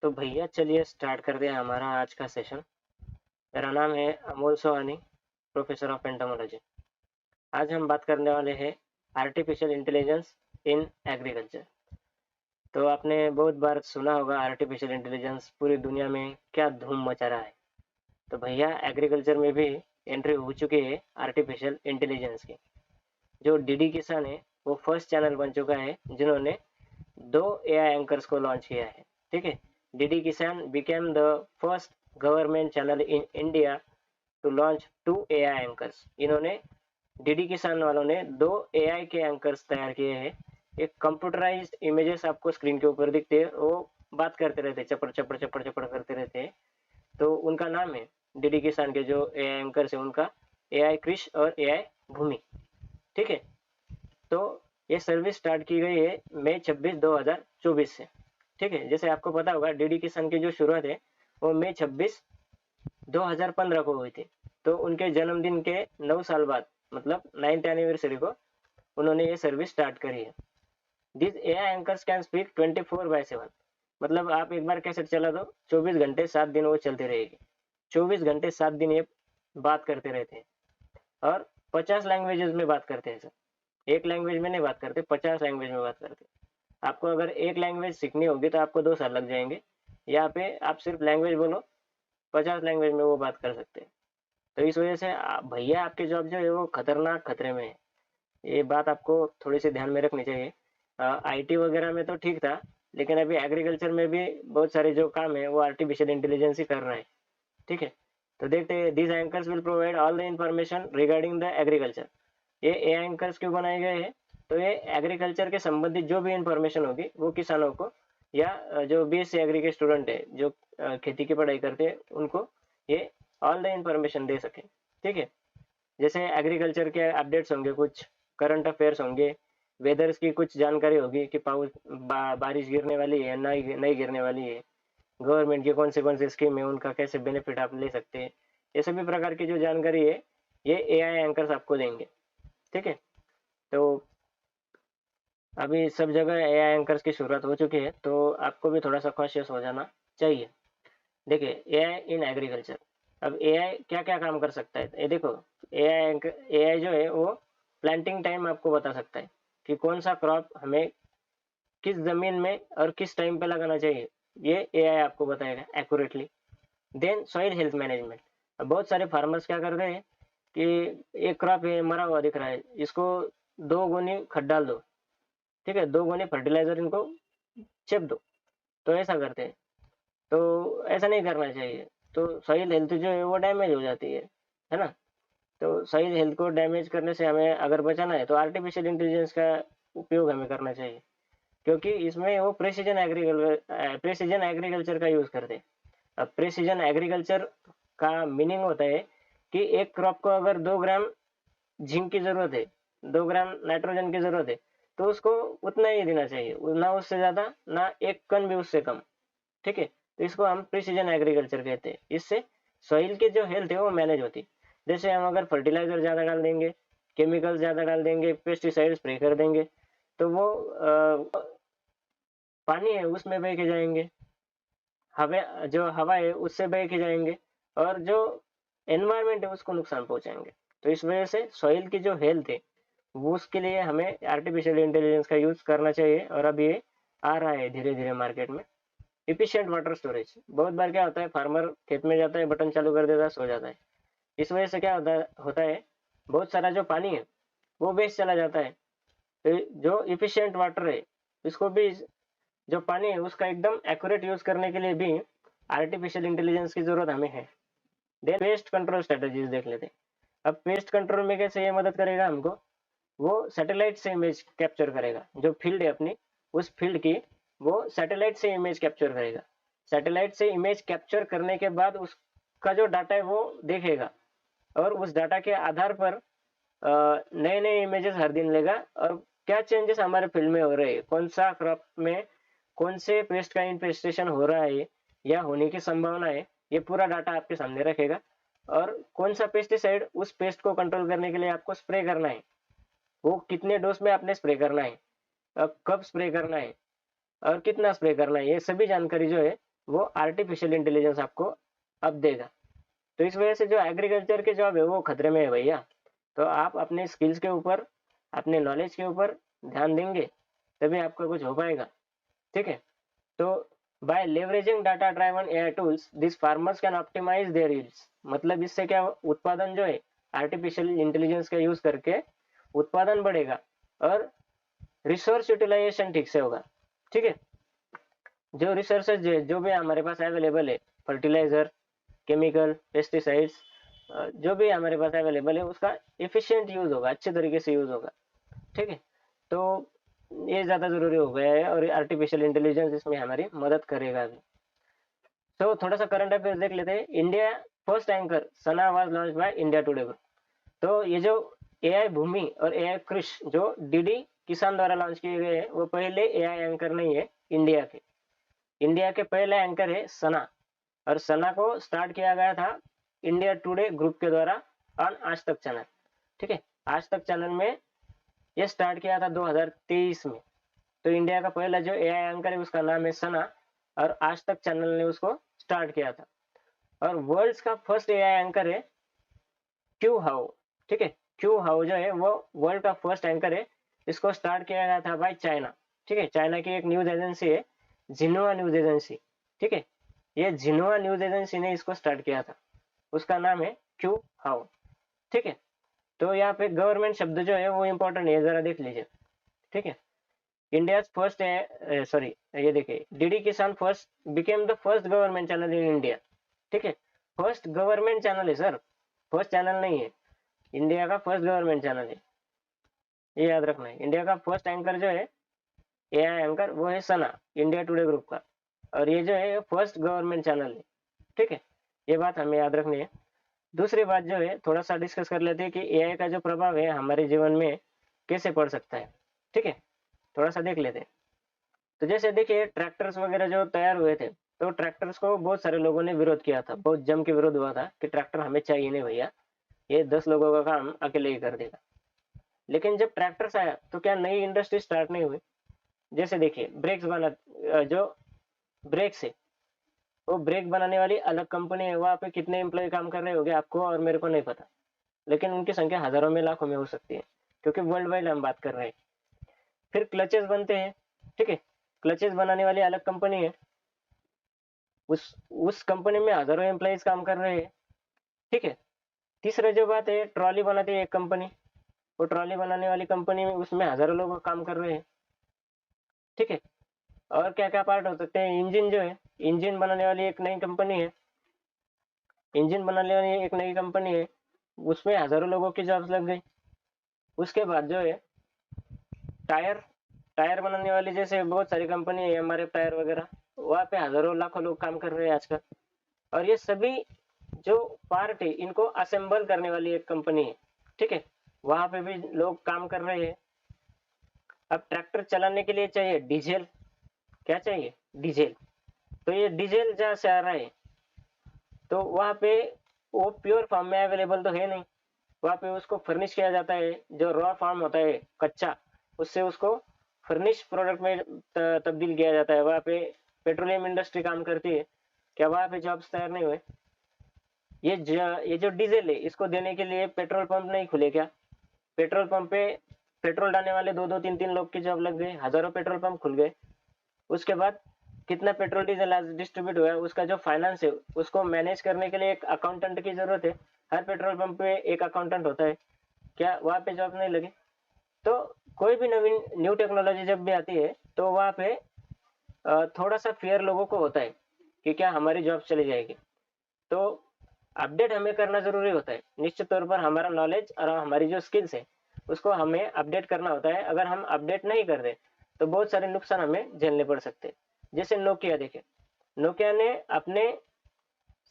तो भैया चलिए स्टार्ट करते हैं हमारा आज का सेशन। मेरा नाम है Amol Sohani, professor of entomology. आज हम बात करने वाले हैं आर्टिफिशियल इंटेलिजेंस इन एग्रीकल्चर। तो आपने बहुत बार सुना होगा आर्टिफिशियल इंटेलिजेंस पूरी दुनिया में क्या धूम मचा रहा है। तो भैया एग्रीकल्चर में भी एंट्री हो चुकी है आर्टिफिशियल इंटेलिजेंस की। जो डीडी किसान है वो फर्स्ट चैनल बन चुका है जिन्होंने 2 एआई एंकर्स को लॉन्च किया है। ठीक है, DD Kisan became the first government channel in India to launch 2 AI anchors. इन्होंने डीडी किसान वालों ने 2 एआई के एंकर्स तैयार किए हैं। एक कंप्यूटराइज्ड इमेजेस आपको स्क्रीन के ऊपर दिखते हैं, वो बात करते रहते हैं, चपड़ चपड़ चपड़ चपड़ करते रहते हैं। तो उनका नाम है डीडी किसान के जो एआई एंकर्स है उनका एआई क्रिश और एआई भूमि। ठीक है, तो ये सर्विस स्टार्ट की गई है मई 26 2024 से। ठीक है, जैसे आपको पता होगा डीडी किसान की जो शुरुआत है वो मई 26 2015 को हुई थी। तो उनके जन्मदिन के 9 साल बाद मतलब 9th एनिवर्सरी को उन्होंने ये सर्विस स्टार्ट करी है। This AI anchors can speak 24/7। मतलब आप एक बार कैसेट चला दो, 24 घंटे 7 दिन वो चलती रहेगी। 24 घंटे 7 दिन ये बात करते रहते हैं और 50 लैंग्वेजेस में बात करते हैं सर। एक लैंग्वेज में नहीं बात करते, 50 लैंग्वेज में बात करते हैं। आपको अगर एक लैंग्वेज सीखनी होगी तो आपको 2 साल लग जाएंगे। यहाँ पे आप सिर्फ लैंग्वेज बोलो, 50 लैंग्वेज में वो बात कर सकते हैं। तो इस वजह से भैया आपकी जॉब जो है वो खतरनाक खतरे में है। ये बात आपको थोड़ी सी ध्यान में रखनी चाहिए। आईटी वगैरह में तो ठीक था, लेकिन अभी एग्रीकल्चर में भी बहुत सारे जो काम है वो आर्टिफिशियल इंटेलिजेंस ही कर रहा है। ठीक है, तो देखते हैं। This anchors will provide all the information regarding the agriculture. ये ए एंकर्स क्यों बनाए गए हैं? तो ये एग्रीकल्चर के संबंधित जो भी इंफॉर्मेशन होगी वो किसानों को या जो बीएससी एग्री के स्टूडेंट है जो खेती की पढ़ाई करते हैं उनको ये ऑल द इंफॉर्मेशन दे सके। ठीक है, जैसे एग्रीकल्चर के अपडेट्स होंगे, कुछ करंट अफेयर्स होंगे, वेदर्स की कुछ जानकारी होगी कि बारिश गिरने वाली है नहीं नहीं गिरने वाली है, गवर्नमेंट की कौन से स्कीम है उनका कैसे बेनिफिट आप ले सकते हैं। ये सभी प्रकार की जो जानकारी है ये एआई एंकर्स आपको देंगे। ठीक है, तो अभी सब जगह एआई एंकर्स की शुरुआत हो चुकी है, तो आपको भी थोड़ा सा कॉशियस हो जाना चाहिए। देखिए, एआई इन एग्रीकल्चर। अब एआई क्या क्या काम कर सकता है ये देखो। एआई जो है वो प्लांटिंग टाइम आपको बता सकता है कि कौन सा क्रॉप हमें किस जमीन में और किस टाइम पे लगाना चाहिए, ये एआई आपको बताएगा accurately. Then soil health management. बहुत सारे फार्मर्स क्या करते हैं कि एक क्रॉप है मरा हुआ दिख रहा है, इसको 2 गुनी खाद डाल दो। ठीक है, 2 गुनी फर्टिलाइजर इनको चिप दो, तो ऐसा करते हैं। तो ऐसा नहीं करना चाहिए, तो सॉइल हेल्थ जो है वो डैमेज हो जाती है ना। तो सॉइल हेल्थ को डैमेज करने से हमें अगर बचाना है तो आर्टिफिशियल इंटेलिजेंस का उपयोग हमें करना चाहिए, क्योंकि इसमें वो प्रेसिजन एग्रीकल्चर का यूज करते हैं। अब प्रेसिजन एग्रीकल्चर का मीनिंग होता है कि एक क्रॉप को अगर 2 ग्राम जिंक की जरूरत है, 2 ग्राम नाइट्रोजन की जरूरत है, तो उसको उतना ही देना चाहिए, ना उससे ज्यादा ना 1 कण भी उससे कम। ठीक है, तो इसको हम प्रिसीजन एग्रीकल्चर कहते हैं। इससे सॉइल की जो हेल्थ है वो मैनेज होती है। जैसे हम अगर फर्टिलाइजर ज्यादा डाल देंगे, केमिकल ज्यादा डाल देंगे, पेस्टिसाइड स्प्रे कर देंगे, तो वो पानी है उसमें बह के जाएंगे, हवा जो हवा है उससे बह के जाएंगे, और जो एनवायरमेंट है उसको नुकसान पहुंचाएंगे। तो इस वजह से सॉइल की जो हेल्थ है वो उसके लिए हमें आर्टिफिशियल इंटेलिजेंस का यूज करना चाहिए, और अभी ये आ रहा है धीरे धीरे मार्केट में। Efficient water storage. बहुत बार क्या होता है, फार्मर खेत में जाता है, बटन चालू कर देता है, सो जाता है। इस वजह से क्या होता है, बहुत सारा जो पानी है वो वेस्ट चला जाता है। तो जो इफिशियंट वाटर है इसको भी, जो पानी है उसका एकदम एक्यूरेट यूज करने के लिए भी आर्टिफिशियल इंटेलिजेंस की जरूरत हमें है। देन पेस्ट कंट्रोल स्ट्रेटेजीज देख लेते हैं। अब पेस्ट कंट्रोल में कैसे ये मदद करेगा हमको, वो सैटेलाइट से इमेज कैप्चर करेगा। जो फील्ड है अपनी, उस फील्ड की वो सैटेलाइट से इमेज कैप्चर करेगा। सैटेलाइट से इमेज कैप्चर करने के बाद उसका जो डाटा है वो देखेगा, और उस डाटा के आधार पर नए नए इमेजेस हर दिन लेगा, और क्या चेंजेस हमारे फील्ड में हो रहे हैं, कौन सा क्रॉप में कौन से पेस्ट का इन्फेस्टेशन हो रहा है या होने की संभावना है, ये पूरा डाटा आपके सामने रखेगा। और कौन सा पेस्टिसाइड उस पेस्ट को कंट्रोल करने के लिए आपको स्प्रे करना है, वो कितने डोज में आपने स्प्रे करना है, कब स्प्रे करना है और कितना स्प्रे करना है, ये सभी जानकारी जो है वो आर्टिफिशियल इंटेलिजेंस आपको अब देगा। तो इस वजह से जो एग्रीकल्चर के जॉब है वो खतरे में है भैया। तो आप अपने स्किल्स के ऊपर, अपने नॉलेज के ऊपर ध्यान देंगे तभी आपका कुछ हो पाएगा। ठीक है। तो by leveraging data driven AI tools this farmers can optimise their yields. मतलब इससे क्या उत्पादन जो है आर्टिफिशियल इंटेलिजेंस का यूज करके उत्पादन बढ़ेगा और रिसोर्स यूटिलाइजेशन ठीक से होगा। ठीक है। जो रिसोर्सेज जो भी हमारे पास अवेलेबल है, फर्टिलाइजर, केमिकल, पेस्टिसाइड्स, जो भी हमारे पास अवेलेबल है उसका एफिशिएंट यूज होगा, अच्छे तरीके से यूज होगा। ठीक है। तो ये ज्यादा जरूरी हो गया है और आर्टिफिशियल इंटेलिजेंस इसमें हमारी मदद करेगा अभी। तो थोड़ा सा करंट अफेयर्स देख लेते हैं। India first anchor Sana was launch by India today group. तो ये जो एआई भूमि और एआई कृष जो डीडी किसान द्वारा लॉन्च किए गए हैं वो पहले एआई एंकर नहीं है इंडिया के। इंडिया के पहले एंकर है सना, और सना को स्टार्ट किया गया था इंडिया टुडे ग्रुप के द्वारा ऑन आज तक चैनल। ठीक है। आज तक चैनल में ये स्टार्ट किया था 2023 में। तो इंडिया का पहला जो एआई एंकर है उसका नाम है सना, और आज तक चैनल ने उसको स्टार्ट किया था। और वर्ल्ड का फर्स्ट एआई एंकर है क्यू हाउ। ठीक है। क्यू हाउ जो है वो वर्ल्ड का फर्स्ट एंकर है। इसको स्टार्ट किया गया था बाय चाइना। ठीक है। चाइना की एक न्यूज एजेंसी है, जिन्हुआ न्यूज एजेंसी। ठीक है। ये जिन्हुआ न्यूज एजेंसी ने इसको स्टार्ट किया था, उसका नाम है क्यू हाउ। ठीक है। तो यहाँ पे गवर्नमेंट शब्द जो है वो इंपॉर्टेंट है, जरा देख लीजिए। ठीक है। इंडिया फर्स्ट सॉरी, ये देखिए डीडी किसान first became the first government channel in India. ठीक है। फर्स्ट गवर्नमेंट चैनल है सर, फर्स्ट चैनल नहीं है। इंडिया का फर्स्ट गवर्नमेंट चैनल है, ये याद रखना है। इंडिया का फर्स्ट एंकर जो है एआई एंकर वो है सना, इंडिया टुडे ग्रुप का, और ये जो है फर्स्ट गवर्नमेंट चैनल है। ठीक है। ये बात हमें याद रखनी है। दूसरी बात जो है थोड़ा सा डिस्कस कर लेते हैं कि एआई का जो प्रभाव है हमारे जीवन में कैसे पड़ सकता है। ठीक है। थोड़ा सा देख लेते हैं। तो जैसे देखिए ट्रैक्टर्स वगैरह जो तैयार हुए थे, तो ट्रैक्टर्स को बहुत सारे लोगों ने विरोध किया था, बहुत जम के विरोध हुआ था कि ट्रैक्टर हमें चाहिए नहीं भैया, ये 10 लोगों का काम अकेले ही कर देगा। लेकिन जब ट्रैक्टर्स आया तो क्या नई इंडस्ट्री स्टार्ट नहीं हुई। जैसे देखिए ब्रेक्स बना, जो ब्रेक्स है वो ब्रेक बनाने वाली अलग कंपनी है, वहाँ पे कितने एम्प्लॉय काम कर रहे होंगे आपको और मेरे को नहीं पता, लेकिन उनकी संख्या हजारों में लाखों में हो सकती है, क्योंकि वर्ल्ड वाइड हम बात कर रहे हैं। फिर क्लचेस बनते हैं। ठीक है। क्लचेस बनाने वाली अलग कंपनी है, उस कंपनी में हजारों एम्प्लॉयज काम कर रहे हैं। ठीक है। तीसरा जो बात है, ट्रॉली बनाती है एक कंपनी, वो ट्रॉली बनाने वाली कंपनी में उसमें हजारों लोग काम कर रहे हैं। ठीक है। और क्या क्या पार्ट हो सकते हैं, इंजन जो है, इंजन बनाने वाली एक नई कंपनी है, इंजन बनाने वाली एक नई कंपनी है, उसमें हजारों लोगों की जॉब्स लग गई। उसके बाद जो है टायर, टायर बनाने वाली जैसे बहुत सारी कंपनी है, हमारे टायर वगैरह, वहाँ पे हजारों लाखों लोग काम कर रहे हैं आजकल। और ये सभी जो पार्ट है इनको असेंबल करने वाली एक कंपनी है। ठीक है। वहां पे भी लोग काम कर रहे हैं। अब ट्रैक्टर चलाने के लिए चाहिए डीजल, क्या चाहिए, डीजल। तो ये डीजल जहाँ से आ रहा है तो वहाँ पे वो प्योर फॉर्म में अवेलेबल तो है नहीं, वहाँ पे उसको फर्निश किया जाता है, जो रॉ फॉर्म होता है कच्चा, उससे उसको फर्निश प्रोडक्ट में तब्दील किया जाता है। वहाँ पे पेट्रोलियम इंडस्ट्री काम करती है, क्या वहाँ पे जॉब्स तैयार नहीं हुए। ये जो डीजल है इसको देने के लिए पेट्रोल पंप नहीं खुले क्या, पेट्रोल पंप पे पेट्रोल डालने वाले दो दो तीन तीन लोग की जॉब लग गई, हजारों पेट्रोल पंप खुल गए। उसके बाद कितना पेट्रोल डीजल आज डिस्ट्रीब्यूट हुआ है, उसका जो फाइनेंस है उसको मैनेज करने के लिए एक अकाउंटेंट की जरूरत है। हर पेट्रोल पंप पे एक अकाउंटेंट होता है, क्या वहाँ पे जॉब नहीं लगी। तो कोई भी नवीन न्यू टेक्नोलॉजी जब भी आती है तो वहाँ पे थोड़ा सा फियर लोगों को होता है कि क्या हमारी जॉब चली जाएगी। तो अपडेट हमें करना जरूरी होता है, निश्चित तौर पर हमारा नॉलेज और हमारी जो स्किल्स है उसको हमें अपडेट करना होता है। अगर हम अपडेट नहीं कर रहे तो बहुत सारे नुकसान हमें झेलने पड़ सकते हैं। जैसे नोकिया देखे, नोकिया ने अपने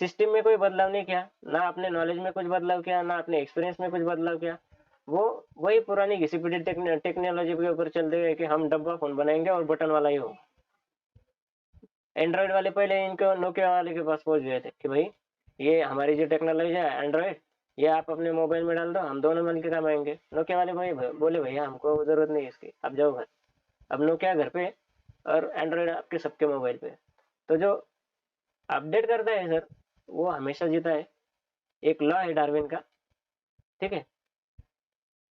सिस्टम में कोई बदलाव नहीं किया, ना अपने नॉलेज में कुछ बदलाव किया, ना अपने एक्सपीरियंस में कुछ बदलाव किया। वो वही पुरानी घिसी पिटी टेक्नोलॉजी के ऊपर चलते हुए कि हम डब्बा फोन बनाएंगे और बटन वाला ही होगा। एंड्रॉइड वाले पहले इनको नोकिया वाले के पास पहुंच गए थे कि भाई ये हमारी जो टेक्नोलॉजी है एंड्रॉइड, ये आप अपने मोबाइल में डाल दो, हम दोनों मिलकर कमाएंगे। नोकिया वाले भाई बोले भैया हमको जरूरत नहीं है इसकी, आप जाओ घर। अब नोकिया घर पे और एंड्रॉइड आपके सबके मोबाइल पे। तो जो अपडेट करता है सर, वो हमेशा जीता है। एक लॉ है डार्विन का, ठीक है।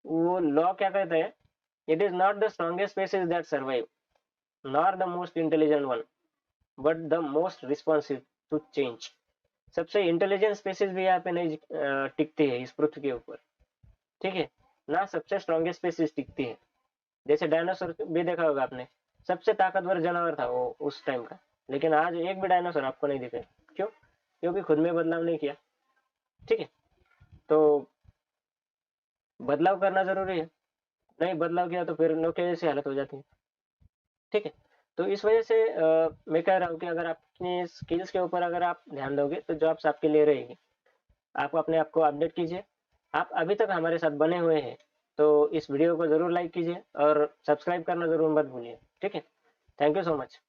वो लॉ क्या कहता है, it is not the strongest species that survive, nor the most intelligent one, but the most responsive to change. सबसे इंटेलिजेंट स्पीसीज भी यहाँ पे नहीं टिकती है इस पृथ्वी के ऊपर, ठीक है, ना सबसे स्ट्रॉन्गेस्ट स्पीसीज टिकती है। जैसे डायनासोर भी देखा होगा आपने, सबसे ताकतवर जानवर था वो उस टाइम का, लेकिन आज एक भी डायनासोर आपको नहीं दिखे। क्यों? क्योंकि खुद में बदलाव नहीं किया, ठीक है। तो बदलाव करना जरूरी है, नहीं बदलाव किया तो फिर नौके जैसी हालत हो जाती है, ठीक है। तो इस वजह से मैं कह रहा हूँ कि अगर अपनी स्किल्स के ऊपर अगर आप ध्यान दोगे तो जॉब्स आपके लिए रहेगी। आप अपने आप को अपडेट कीजिए। आप अभी तक हमारे साथ बने हुए हैं तो इस वीडियो को जरूर लाइक कीजिए और सब्सक्राइब करना जरूर मत भूलिए, ठीक है। Thank you so much.